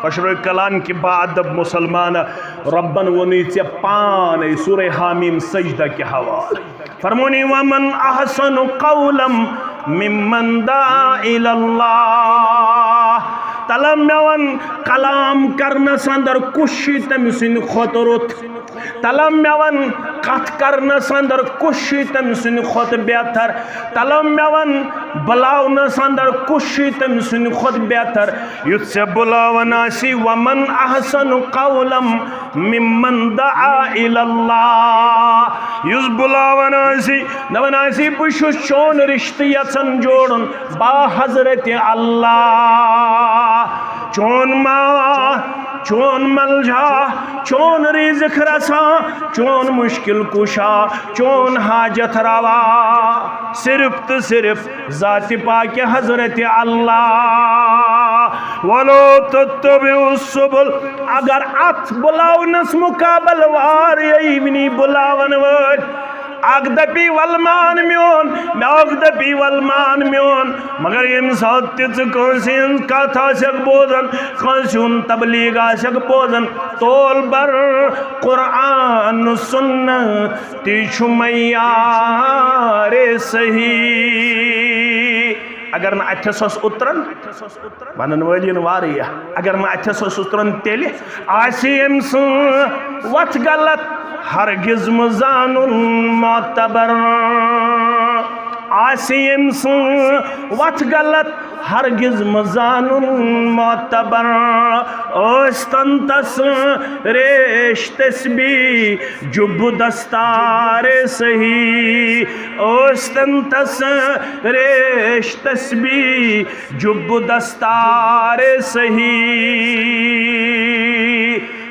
फशर कलान के बाद मुसलमान रब्बन वनी चे पान सूरह हामीम सजदा के हवाले फरमोनी वमन अहसन कौलम मिम्मन दा इलल्लाह तलम मेवन कलाम करनस अंदर कुशी तम सिन खोतरुत तलम मेवन कथ करनस अंदर कुशी तम सिन खोत बेहतर तलम मेवन बुलावनस अंदर कुशी तम सिन खोत बेहतर युत्से बुलावनासी वमन अहसन कौलम मिम्मन दआ इलल्लाह युस बुलावनासी नवनासी बुशु चोन रिश्ते यसन जोड़न बा हजरत अल्लाह चोन मा चोन मलझा चोन रिज़्क़ रसा चोन मुश्किल कुशा चोन हाजत रवा सिर्फ तो सिर्फ ज़ात पाक हजरत अल्लाह वलो तत्तबिउस्सुबुल अगर अथ बुलावनस मुकाबल वार यही बुलावन वर अगदपी वलमान म्योन अगदपी वलमान म्योन मगर यम साथ कंसिन कथ आशक बोजन कंसुन तबलीग आशक बोजन तोल बर कुरान सुन्नत तिछु मयार सही अगर ना अथस उतरन वनन वलिन वारिया अगर ना अथस उतरन तेल आसिम वत गलत हरगिज मजानुल मोतबर आसिम वत गलत हरगिज मजानुल मोतबर ओस्तंतस रेश तस्बी जुब दस्तार सही ओस्तंतस रेश तस्बी जुब दस्तार सही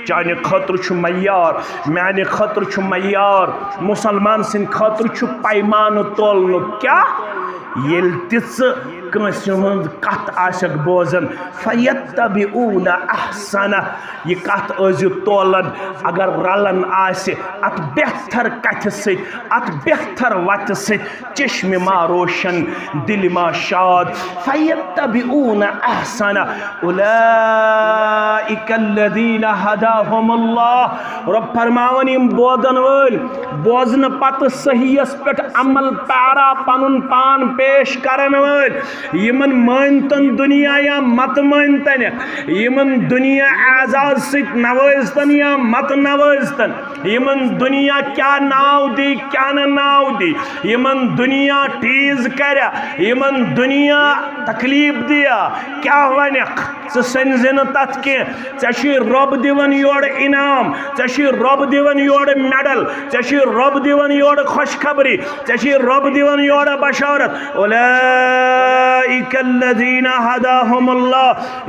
चाने खतर मयार माने खतर मयार मुसलमान सिंद खतर पैमान तोल क्या येल तिस कंस हुंद कथ आशक बोजन फयत्तबिऊन अहसना ये कथ अजु तोलन अगर रलन आसे अत बेहतर कथ से अत बेहतर वत से चश्मे मा रोशन दिल मा शाद फयत्तबिऊन अहसना उलाइका अल्लज़ीना हदाहुमुल्लाह रब फरमावन यम बोदन वल बोजन पत सहीयस पेट अमल पारा पनुन पान पेश करन वल यमन मानतन दुनिया या मत मानतन यमन दुनिया आजाद सित नवाजतन या मत नवाजतन यमन दुनिया क्या नाव दी क्या न नाव दी यमन दुनिया टीज कर यमन दुनिया तकलीफ दिया क्या वनक सनजन तथ के रब दिवन योर इनाम रब दिवन योर मेडल रब दिवन योर खुशखबरी रब दिवन योर बशारत उलाइकल्लज़ीना हदाहुमुल्लाह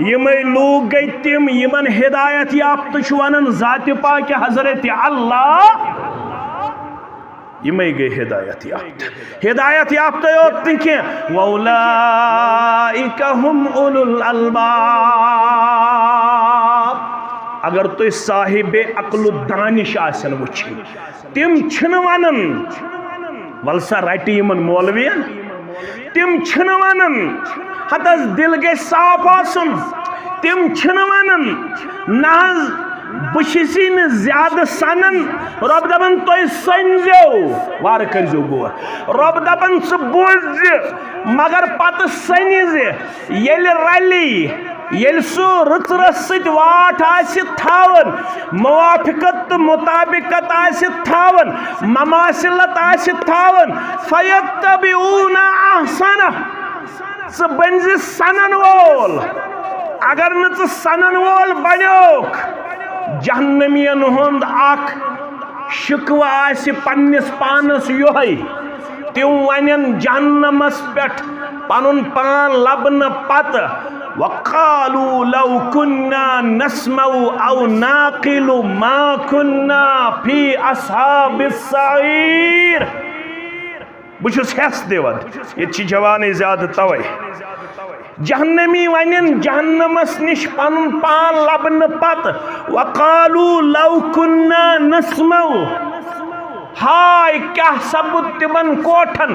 यमै लोग गई तिम यमन हिदायत याफ्त वनन ज़ात पाक हजरत अल्लाह यमै गई हिदायत याफ्त योत के वउलाइका हुम उलुल अलबाब अगर तुम साहिब अक्ल दानिश आसन वुचन तिम छन वनन वलसा रटि यमन मौलवियन तिम छन वनन हतस दिल गे साफ आसन तिम छन वनन नाज बुशिसी न ज्यादा सनन रब दपन तुम सनजो वार करजो गौर रब दपन सह बोझ मगर पत सनिज येल रली येल सु रुत रस वाट आसि थावन मुवाफिकत मुताबिकत आसि थावन ममासिलत आसि थावन फयत्तबिऊन अहसना स बनज सनन वोल अगर न सनन वोल बन्योक जहन्नमियन हुंद अख शिकवा आसि पन्निस पानस योहै तिम वनन जहन्नमस पेठ पनुन पान लबन पत वक़ालू लौ कुन्ना नस्मउ औ नाक़िलु मा कुन्ना फी अस्हाबिस सईर बुछुस हेस देवन ये जवान ज्यादा तवै जहन्नमी वनन जहन्नमस निश पनुन पान लबन पत वक़ालू लौ कुन्ना नस्मउ हाय क्या सबुत तिमन कोठन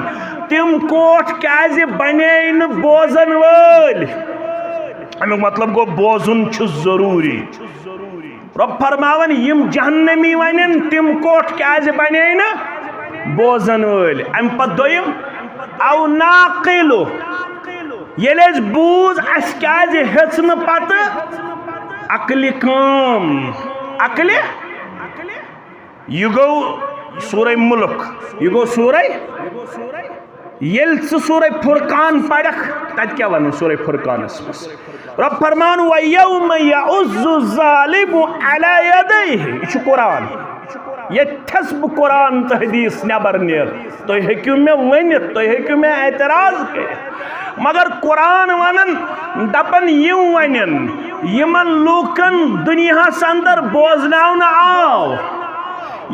तिम कोठ क्या बने बोजन वल अमुक मतलब गो बोजुन जरूरी। रब फरमावन यम जहन्नमी वनन तिम कोठ क्या बने न बोजन वल। अम पत दोयम औ नाकिलु ये बूज अस क्या हेचन पत अकल काम अकल यह गो सूरह मुल्क यह गो सूरह येल सूरह फुरकान पढ़ तत क्या वन सूरह फुरकानस मस रब फरमान व यौम यउज़्ज़ु ज़ालिमु अला यदैहि। यह कुरान यथस बह कुरान तो हदीस नबर नीर तुम हेक्यू मे वन तुम हेक्यू मे एतराज कर मगर कुरान वनन दपन यम वनन यमन लूकन दुनियास अंदर बोजनावन आव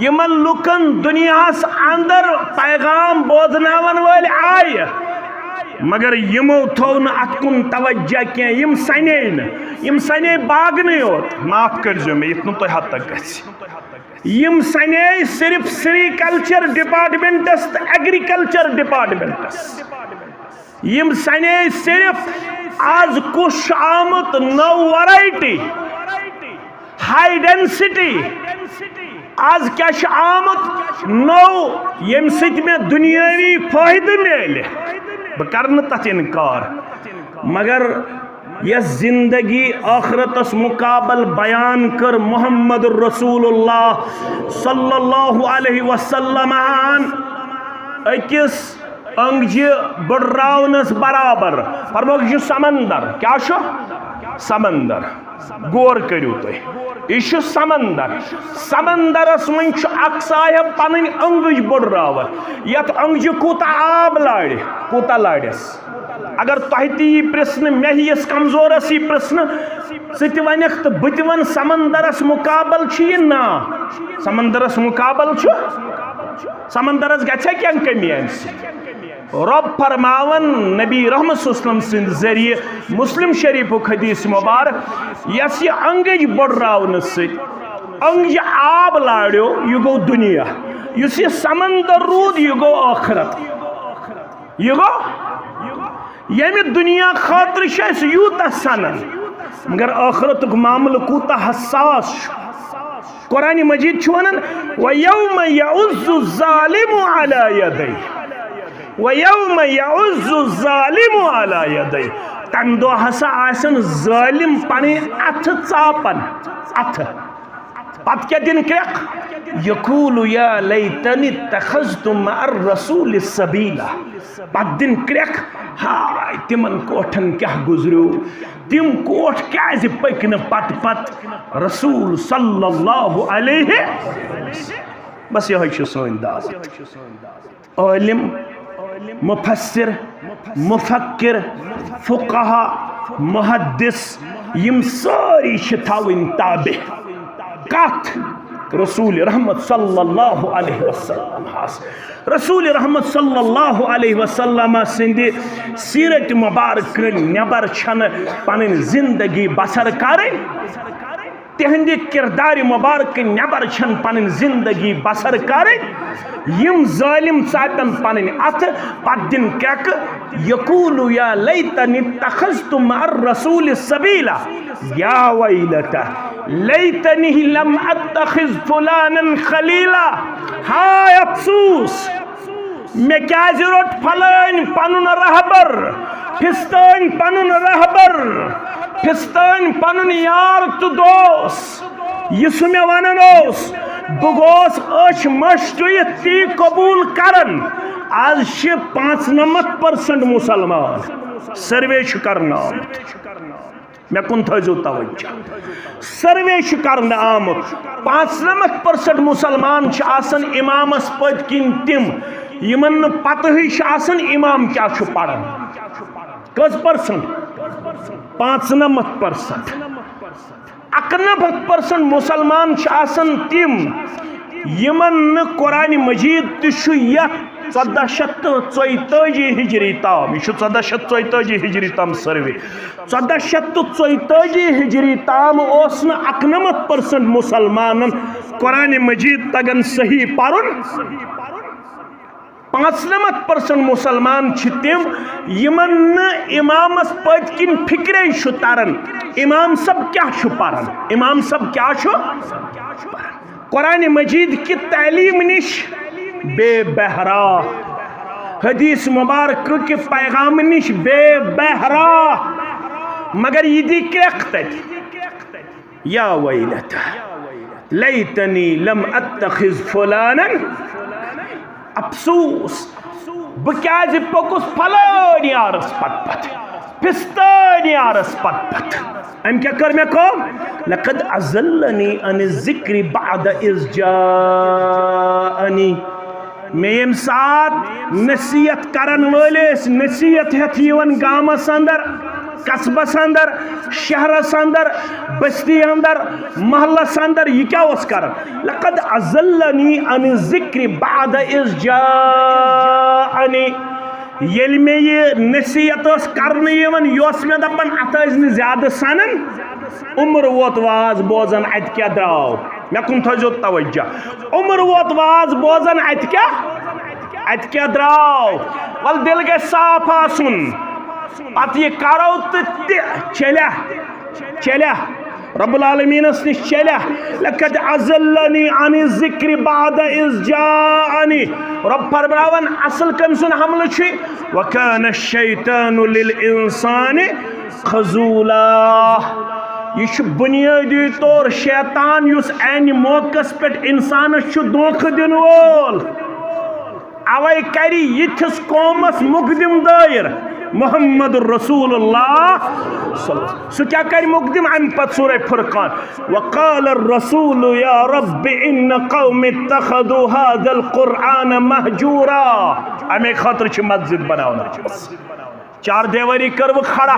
यमन लूकन दुनियास अंदर पैगाम बोजनावन वाल आय मगर यमो थो न अतकुन तवज्जो क्या यम सने बागने योत माफ कर मे इत तुह हद तक यम सने सिर्फ सेरिकल्चर डिपार्टमेंटस तो एग्रीकल्चर डिपार्टमेंटस यम सने सिर्फ आज कुछ आमुत नौ वैरायटी हाई डेंसिटी आज क्या आमुत नौ यम सित में दुनियावी फायदे मिले बह कर तथ इनकार मगर यस जिंदगी आखरतस मुकाबल बयान कर मोहम्मद रसूलुल्लाह सल्लल्लाहु अलैहि वसल्लम अकिस अंगजि बड़रावनस बराबर फरमोक समंदर क्या समंदर गौर करू तुम यह समंदर समंदरस मन साहब पन अंगज बड़रावन यथ अंगजि कूता आब लाड़स अगर तुह ती प्रश्न मे यस कमजोरस यह प्रश्न सह वनख तो बह वन समंदरस मुकाबल ना समंदरस मुकाबल समंदरस गछा क्या कमी रब फरमावन नबी रहमत सल्लल्लाहु अलैहि जरिए मुस्लिम शरीफ हदीस मुबारक यस यह अंगज बड़रावन अंगज आब लाड़ो यह गो दुनिया युस यह समंदर रूद यह गो आखरत यह गो यमि दुनिया खातर यूत सनन मगर आखरत मामल कूता हसास कुरान मजीद वनन व यौम यउज़्ज़ु ज़ालिमु अला यदैहि व यौम यउज़्ज़ु ज़ालिमु अला यदैहि तम दो हसा आसन जालिम पने अथ चापन अथ पत क्या दिन क्रक यकूलु या लैतनी तखज़्तु मअर रसूल सबीला पत दिन क्रक हाय तिमन कोठन क्या गुजरो तिम कोठ क्या पकन पत पत रसूल सल्लल्लाहु अलैहि बस यह सोन दावत आलिम मुफस्सिर मुफक्किर फुक़हा मुहद्दिस यम सारी थावन ताबे कथ रसूल रहमत सल्लल्लाहु अलैहि वसल्लम रसूल रहमत सल्लल्लाहु अलैहि वसल्लम सिंदि सीरत मुबारक नबर छन पन जिंदगी बसर कर तिहंदि किरदार मुबारक नबर छन पन जिंदगी बसर कर यम जालिम चापन पन अथ पत दिन क्रक यकूलु या लैतनी तखज़्तु मअर रसूल सबीला या वैलता लैतनी लम अत्तखिज़ फुलानन खलीला हाय अफसोस मे क्या रोट फलान पनुन रहबर फिस्तान पनुन रहबर फिस्तान पनुन यार तो दोस यह मे वन बह गोस अश मशटुत ती कबूल करन आज 95% मुसलमान सर्वे करना मे कुन थो तवज्जो सर्वे कर आमुत 95% मुसलमान इमामस पत किन तिम यमन पत इमाम क्या पढ़ान कस परसेंट 95% 91% मुसलमान तिम यमन कुरान मजीद तह 1442 हिजरी ताम यह 1442 हिजरी ताम सर्वे 1442 हिजरी ताम 91% मुसलमान कुरान मजीद तगन सही पढ़न 95% मुसलमान तिम यमन इमामस पत्किन फिक्रे तरन इमाम सब क्या पारान इमाम सब क्या कुरान मजीद की तालीम निश बेबहरा हदीस मुबारक के पैगाम निश बेबहरा मगर ये दी या वैलता लैतनी लम अत्तखिज़ फुलानन अफसोस बह पकुस फलान यारस पत पिस्तान यारस पत अम क्या कर मे कम लक़द अज़ल्लनी अन ज़िक्रि बअद इज़ जाअनी मे यम सात नसीहत करन वलिस नसीहत हेथ यवन गामस अंदर कस्बस अंदर शहरस अंदर बस्ती अंदर महल्लस अंदर यह क्या कर लक़द अज़ल्लनी अन ज़िक्रि बअद इज़ जाअनी येल मे ये नसीहत करने यवन योस मे दपन अत ज्यादा सनन उम्र वोत वाज बोजन अत क्या द्राव मे कुन थो तवज्जो उम्र वोत वाज बोजन अत क्या द्राव वल दिल गे साफ आसुन पत यह करो तो चल्या रब्बुल आलमीनस निश चल्या लक़द अज़ल्लनी अन ज़िक्रि बअद इज़ जाअनी रब फरमावन असल कम सुन हमल छ वकान शैतानु लिल इंसानि खज़ूला यह बुनियादी तौर शैतान युस अन मौकस पे इंसानस धोख दिन वोल अवै करी यिथिस कौमस मुकदिम दायर मोहम्मद रसूलुल्लाह सह क्या कर मुकदिम अम पत सूरह फुरकान वक़ाल रसूल या रब्बि इन्न क़ौमी इत्तख़ज़ू हाज़ल क़ुरआन महजूरा अमे खातिर छ मस्जिद बनावना चार देवरी कर खड़ा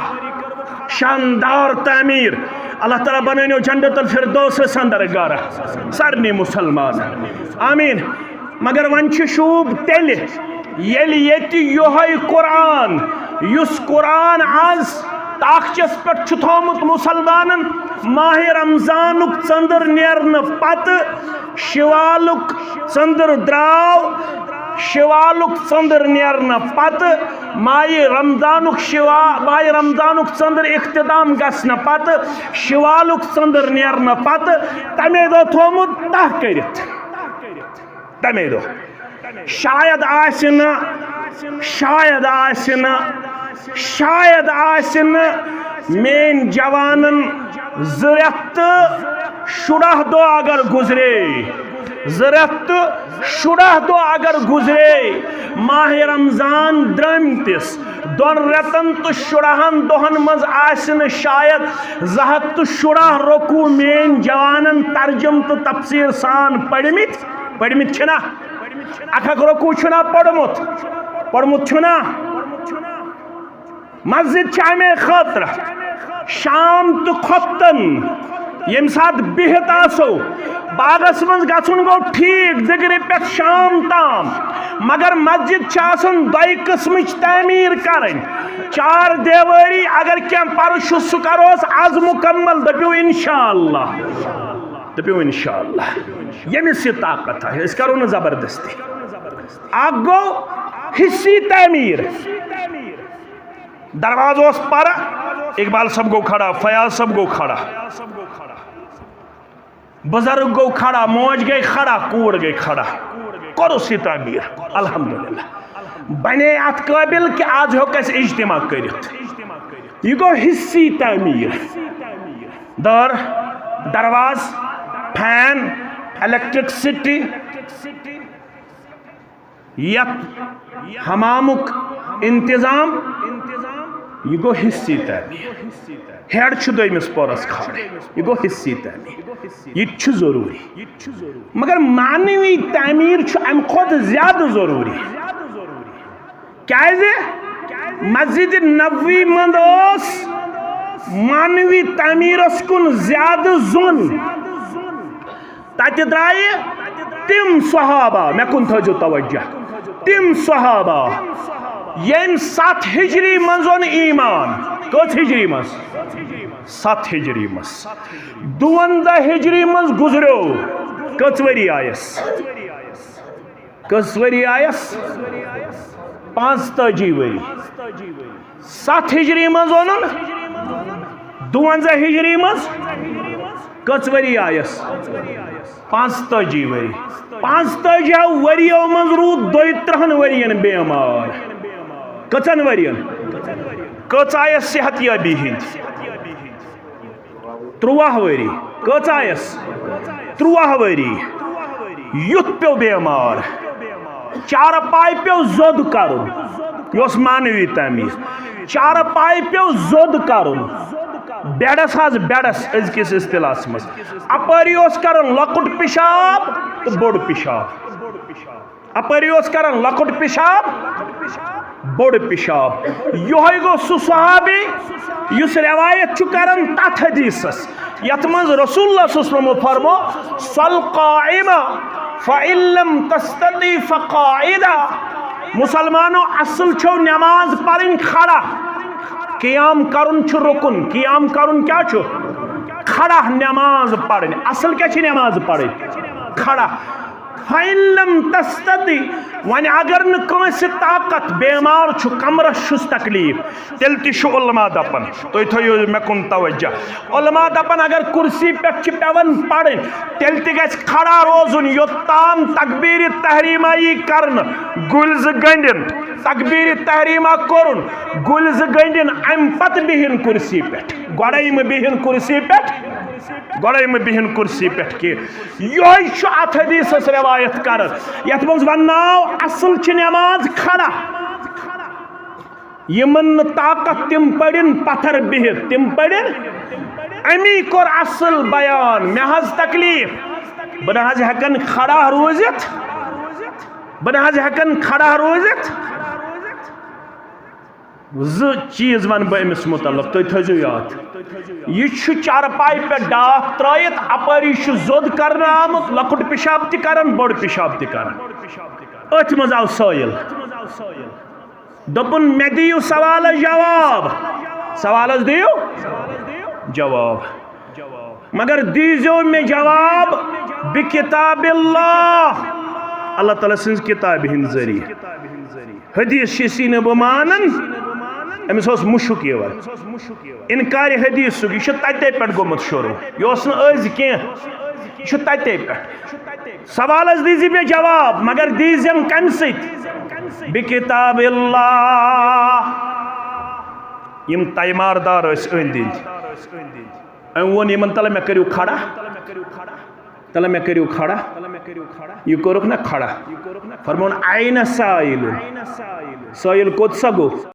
शानदार तामीर अल्लाह ताला बनानो जन्नतुल फिरदौस अंदर घर सारनी मुसलमान आमीन मगर वन शूब तेल ये कुरान युस कुरान आज ताकचस पे थोमुत मुसलमान माह रमजान चंदर नेरन पत शिवालुक चंदर द्राव शिवालुक चंदर नेरन पत माह रमजानुक चंदर इख्तिताम गसन पत शिवालुक चंदर नेरन पत तमे दो थोमुत तह करित तमे दो शायद मेन जवानन ज़रत शुराह दो अगर गुजरे ज़रत शुराह दो अगर गुजरे माह रमजान द्रमतिस दोन रतन तो शुराहन दोहन मज आसन शायद जहत तो शुराह रोकू मेन जवानन तर्जम तो तफसीर सान पढ़मित छना अखक रोकू छना पढ़मुत छना मस्जिद अमे खतर शाम तो खोतन यम सात बिहत आसो बागस मज गुन गो ठीक जिगरे पे शाम ताम मगर मस्जिद दई किस्म तामीर कर चार देवरी अगर क्या पर सह करोस आज मुकम्मल दपो इंशाअल्लाह यमिस यह ताकत है इस करो न जबरदस्ती अग गो हिस्सी तामीर दरवाजा पर इकबाल सब गो खड़ा फयाज सब गो खड़ा बुजुर्ग गो खड़ा मौज गई खड़ा कूड़ गई खड़ा करो सी तामीर अल्हम्दुलिल्लाह बने अत काबिल कि आज हो इज्तिमा कर यह गो हिस्सी तामीर दरवाज फैन इलेक्ट्रिसिटी हमामुक इंतजाम यह गो हिस्सी तामीर हेड दमिस पोरस खड़े यह गो हिस्सी तामीर यह जरूरी मगर मानवी तामीर अम खुद ज्यादा जरूरी क्या मस्जिद नबवी मंद मानवी तामीरस कुन ज्यादा जुन तत द्राय तिम सहाबा मे कुन थो तवज्जो तिम सहाबा यम 7 हिजरी मजोन ईमान कस हिजरी मज 7 हिजरी मज 52 हिजरी मज गुजरो कस वरी आयस कस वरी आयस 45 वरी 7 हिजरी मज ओन 52 हिजरी मज कस वरी आयस 45 वरी 45 वरियो मज रूद 32 वरियन बेमार कचन वरियन कच आयस सेहत याबी हिंद 13 वरी कच आयस 13 वरी युथ पे बेमार चारपाई पे जोद करुन यह मानवी तमीज चारपाई पे जोद करुन बेडस हाज बेडस अजकिस इस्तिलास मज अपरी करन लकुट पिशाब तो बोड़ पिशाब अपरी करन लकुट पिशाब बोड़ पिशाब यह गो सु सहाबी युस रवायत करन तथ हदीसस यथ मज रसूलुल्लाह सल्लल्लाहु अलैहि वसल्लम फरमो सल काइमा फ़इल्लम तस्तती फ़क़ाइदा मुसलमानों असल छो नमाज पढ़न खड़ा क़ियाम करुन छु रुकुन क़ियाम करुन क्या छु खड़ा नमाज पढ़न असल क्या छि नमाज पढ़न खड़ा फ़इल्लम तस्तती वन अगर न कंसे ताकत बेमार छु कमरस छुस तकलीफ तेल छु उलमा दपन तो थो मे कुन तवज्जो उलमा दपन अगर कुर्सी पे पेवन पढ़न तेल गस खड़ा रोजुन योत्ताम तकबीर तहरीमा यी करन गुल्ज गंडन तकबीर तहरीमा कोरुन गुल्ज गंडन अम पत बिहिन कुर्सी पे गोड़म बिहिन कुर्सी पे गोड़म बिहिन कुर्सी पे कि यह अत हदीसस रवायत कर यथ मज वनाव असल नमाज खड़ा यमन ताकत तिम पड़न पत्थर बिहित तिम पड़न अमी कोर असल बयान मे हज तकलीफ बह हज हेकन खड़ा रोजित बह हज हेकन खड़ा रोजित चीज वन बह अमिस मुतल्लक तुम थो याद यह चारपाई पे डाक त्रयत अपरी जोद कर आमुत लकुट पिशाब तन बोड़ पिशाब तन अथ मज आव सोयल दोपन मे दियो सवाल जवाब सवाल दियो जवाब मगर दीजो मे जवाब बिकिताबिल्लाह अल्लाह ताला सिंज किताब हिंद जरिए हदीस सी न बह मानन अमिस मुशुक इनकार हदीस यह तते पे गोमुत शुरू यह अज कह तते पे सवाल दीजी मे जवाब मगर दीजम कम सत बिकिताबिल्लाह यम तैमारदार अंद वोन यमन तल मे करू खड़ा तल मे करू खड़ा यह कोरुक ना खड़ा फरमोन आइन साइल साइल कोत सा गो